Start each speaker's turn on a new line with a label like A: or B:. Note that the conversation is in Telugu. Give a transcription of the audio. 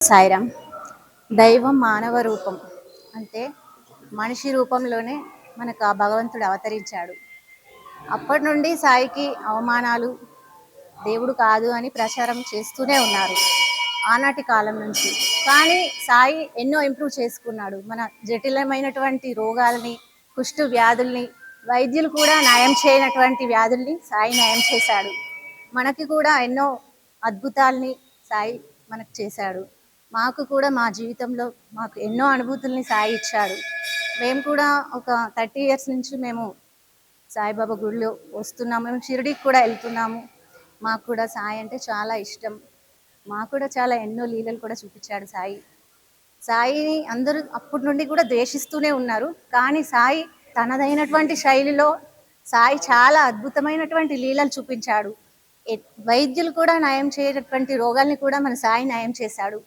A: సాయిరామ్. దైవం మానవ రూపం అంటే మనిషి రూపంలోనే మనకు ఆ భగవంతుడు అవతరించాడు. అప్పటి నుండి సాయికి అవమానాలు, దేవుడు కాదు అని ప్రచారం చేస్తూనే ఉన్నారు ఆనాటి కాలం నుంచి. కానీ సాయి ఎన్నో ఇంప్రూవ్ చేసుకున్నాడు. మన జటిలమైనటువంటి రోగాలని, కుష్టు వ్యాధుల్ని వైద్యులు కూడా నయం చేయనటువంటి వ్యాధుల్ని సాయి నయం చేశాడు. మనకి కూడా ఎన్నో అద్భుతాల్ని సాయి మనకు చేశాడు. మాకు కూడా మా జీవితంలో మాకు ఎన్నో అనుభూతుల్ని సాయి ఇచ్చాడు. మేము కూడా ఒక 30 ఇయర్స్ నుంచి మేము సాయిబాబా గుడిలో వస్తున్నాము. మేము షిరిడీకి కూడా వెళ్తున్నాము. మాకు కూడా సాయి అంటే చాలా ఇష్టం. మాకు కూడా చాలా ఎన్నో లీలలు కూడా చూపించాడు సాయి. సాయిని అందరూ అప్పటి నుండి కూడా ద్వేషిస్తూనే ఉన్నారు. కానీ సాయి తనదైనటువంటి శైలిలో సాయి చాలా అద్భుతమైనటువంటి లీలలు చూపించాడు. వైద్యులు కూడా నయం చేయనటువంటి రోగాల్ని కూడా మన సాయి నయం చేశాడు.